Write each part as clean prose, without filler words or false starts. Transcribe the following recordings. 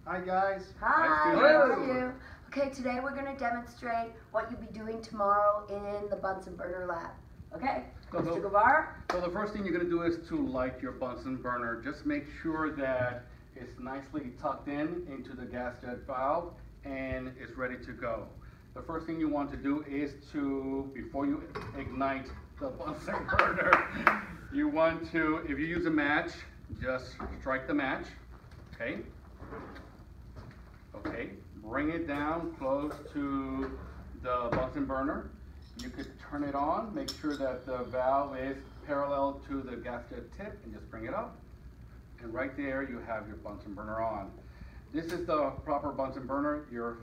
Hi guys. Hi, Hi, how Steve. are you? Okay, today we're going to demonstrate what you'll be doing tomorrow in the Bunsen burner lab. Okay, Mr. Guevara? So the first thing you're going to do is to light your Bunsen burner. Just make sure that it's nicely tucked in into the gas jet valve and it's ready to go. The first thing you want to do is to, before you ignite the Bunsen burner, you want to, if you use a match, just strike the match, okay? Okay, bring it down close to the Bunsen burner. You could turn it on, make sure that the valve is parallel to the gas jet tip and just bring it up. And right there you have your Bunsen burner on. This is the proper Bunsen burner. You're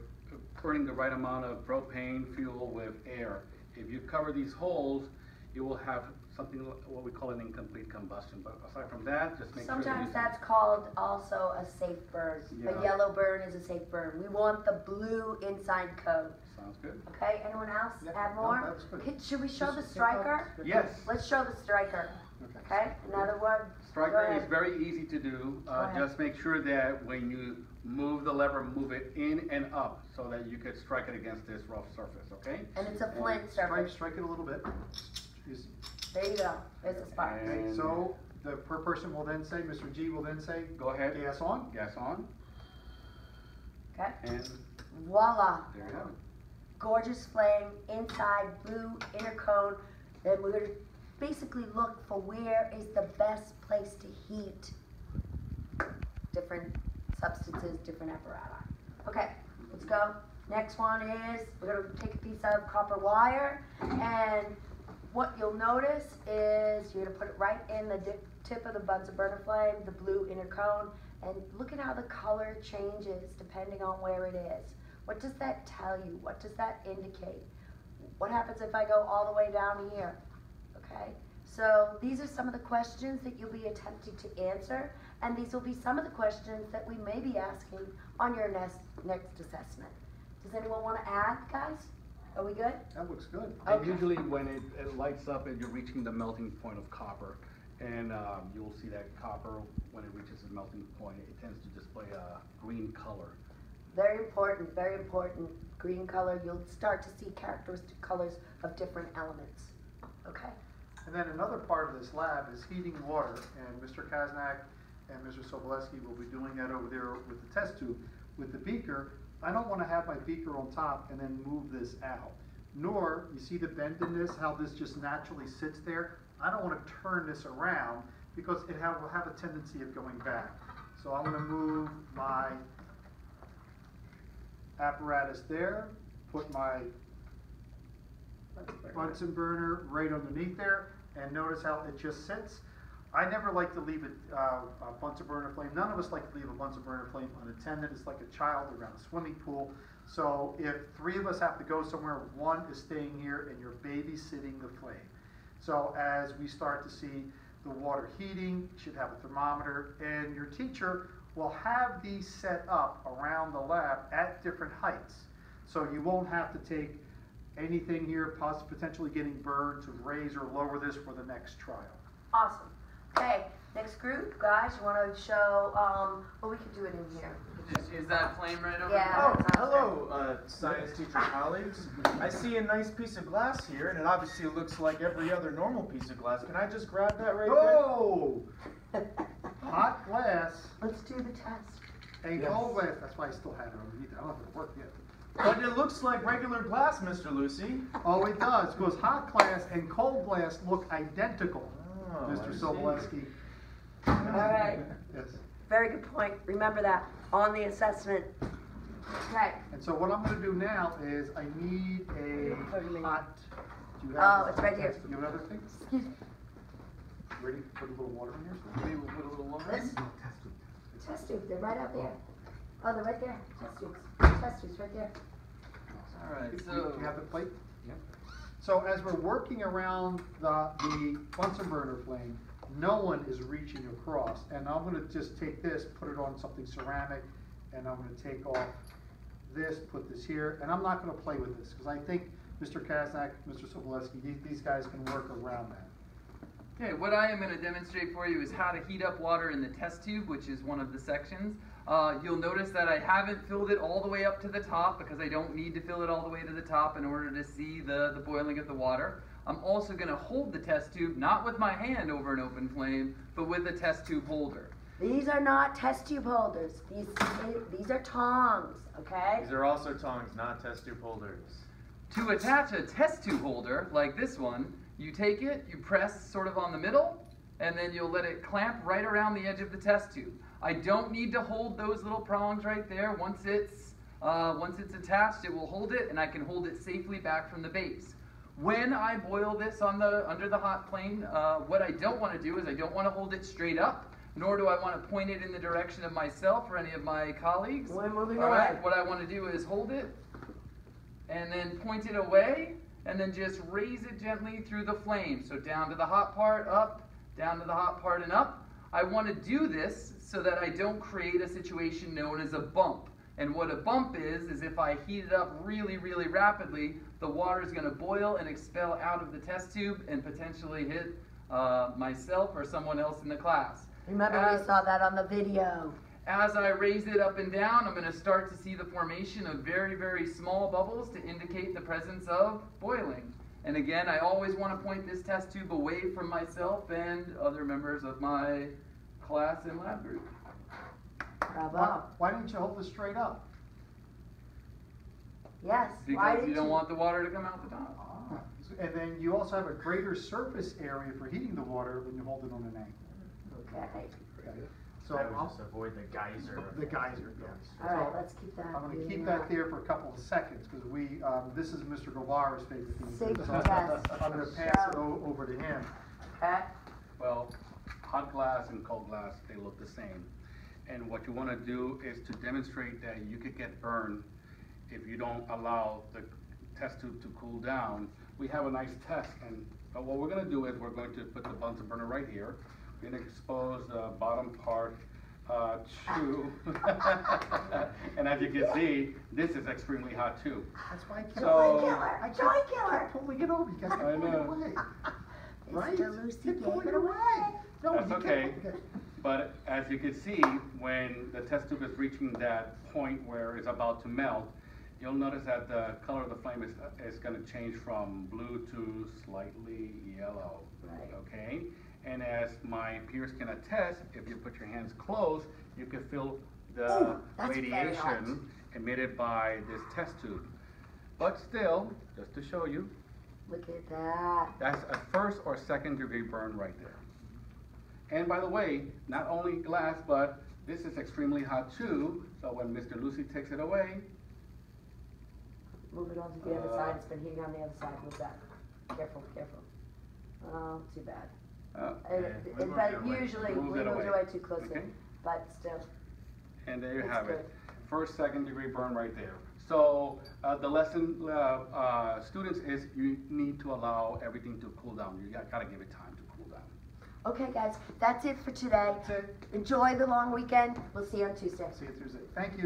burning the right amount of propane fuel with air. If you cover these holes, you will have something, what we call an incomplete combustion. But aside from that, just make sure Sometimes that that's called also a safe burn. Yeah. A yellow burn is a safe burn. We want the blue inside cone. sounds good. Okay, anyone else Yep, have no, more? that's good. Should we show Just the take striker? off- Yes. Let's show the striker. Okay, another one. Striker Go ahead. is very easy to do. ahead. Just make sure that when you move the lever, move it in and up so that you could strike it against this rough surface, okay? And it's a flint Strike surface. it a little bit. Easy. There you go. There's a spot. And So the per person will then say, Mr. G will then say, go ahead, gas on. gas on, Okay. and Voila. there you have it. Gorgeous flame inside, blue inner cone. Then we're going to basically look for where is the best place to heat different substances, different apparatus. Okay, let's go. Next one is we're going to take a piece of copper wire, and what you'll notice is you're going to put it right in the tip of the Bunsen burner flame, the blue inner cone, and look at how the color changes depending on where it is. What does that tell you? What does that indicate? What happens if I go all the way down here? Okay, so these are some of the questions that you'll be attempting to answer, and these will be some of the questions that we may be asking on your next assessment. Does anyone want to add, guys? Are we good? That looks good. And Okay. usually when it lights up and you're reaching the melting point of copper, and you'll see that copper, when it reaches the melting point, it tends to display a green color. Very important, very important. Green color, you'll start to see characteristic colors of different elements. Okay? And then another part of this lab is heating water, and Mr. Kaznak and Mr. Sobolewski will be doing that over there with the test tube. With the beaker, I don't want to have my beaker on top and then move this out. Nor, you see the bend in this, how this just naturally sits there? I don't want to turn this around because it will have a tendency of going back. So I'm going to move my apparatus there, put my Bunsen burner right underneath there, and notice how it just sits. I never like to leave a Bunsen burner flame. None of us like to leave a Bunsen burner flame unattended. It's like a child around a swimming pool. So if three of us have to go somewhere, one is staying here and you're babysitting the flame. So as we start to see the water heating, you should have a thermometer, and your teacher will have these set up around the lab at different heights. So you won't have to take anything here, potentially getting burned, to raise or lower this for the next trial. Awesome. Okay, next group, guys, you want to show, well, we could do it in here. Is that flame right over Yeah. there? Oh, that sounds hello, science teacher colleagues. I see a nice piece of glass here, and it obviously looks like every other normal piece of glass. Can I just grab that right Oh! Hot glass Let's do the test. and Yes. cold glass. That's why I still have it underneath. I don't have it work yet. there? But it looks like regular glass, Mr. Lucy. Oh, it does, because hot glass and cold glass look identical, Oh, Mr. I see. Sobolewski. All right, Yes. very good point. Remember that on the assessment. Okay. And so what I'm going to do now is I need a hot. Do you Oh, have it's right here. Do you have another thing? Excuse me. Ready? Put a little water in here. Maybe we'll put a little longer. This? Test tubes, they're right out there. Oh, they're right there. Test tubes. Test tubes, right there. Alright, Do so you have the plate? Yep. So as we're working around the Bunsen burner flame, no one is reaching across. And I'm going to just take this, put it on something ceramic, and I'm going to take off this, put this here. And I'm not going to play with this because I think Mr. Kaznak, Mr. Sobolewski, these guys can work around that. Okay, what I am going to demonstrate for you is how to heat up water in the test tube, which is one of the sections. You'll notice that I haven't filled it all the way up to the top because I don't need to fill it all the way to the top in order to see the boiling of the water. I'm also going to hold the test tube, not with my hand over an open flame, but with a test tube holder. These are not test tube holders. These are tongs, okay? These are also tongs, not test tube holders. To attach a test tube holder, like this one, you take it, you press sort of on the middle, and then you'll let it clamp right around the edge of the test tube. I don't need to hold those little prongs right there. Once it's attached, it will hold it, and I can hold it safely back from the base. When I boil this under the hot plane, what I don't want to do is I don't want to hold it straight up, nor do I want to point it in the direction of myself or any of my colleagues. We're moving All right, away. what I want to do is hold it, and then point it away, and then just raise it gently through the flame. So down to the hot part, up, down to the hot part, and up. I want to do this so that I don't create a situation known as a bump. And what a bump is if I heat it up really, really rapidly, the water is going to boil and expel out of the test tube and potentially hit myself or someone else in the class. Remember, we saw that on the video. As I raise it up and down, I'm going to start to see the formation of very, very small bubbles to indicate the presence of boiling. And again, I always want to point this test tube away from myself and other members of my class and lab group. Bravo. Why don't you hold this straight up? Yes. Why Because did you don't want the water to come out the top. And then you also have a greater surface area for heating the water when you hold it on an angle. Okay. So I would I'll- just avoid the geyser. the geyser, yes. All right, let's keep that. I'm gonna moving keep that on. there for a couple of seconds, because this is Mr. Guevara's favorite thing. Safety So I'm test. gonna pass it over to him. Okay. Well, hot glass and cold glass, they look the same. And what you want to do is to demonstrate that you could get burned if you don't allow the test tube to cool down. We have a nice test, and what we're going to do is we're going to put the Bunsen burner right here. We're going to expose the bottom part to, and as you can see, this is extremely hot too. That's why I can't. So- Joy killer. Keep pulling it over, you guys I keep pulling it know. away. Right? Mr. Lucy Keep pulling gave it it away. away. No, That's you okay. can't. But as you can see, when the test tube is reaching that point where it's about to melt, you'll notice that the color of the flame is going to change from blue to slightly yellow. Right. Okay? And as my peers can attest, if you put your hands close, you can feel the Ooh, that's very hot. radiation emitted by this test tube. But still, just to show you, Look at that. that's a first or second degree burn right there. And by the way, not only glass, but this is extremely hot too. So when Mr. Lucy takes it away, Move it on to the other side. It's been heating on the other side. Move that. Careful, careful. Oh, too bad. we moved But it away. usually Moved we it moved away. away too closely. Okay. But still. and there you That's have it. good. First, second degree burn right there. So the lesson, students, is you need to allow everything to cool down. You gotta give it time to cool down. Okay, guys, that's it for today. That's it. Enjoy the long weekend. We'll see you on Tuesday. See you Tuesday. Thank you.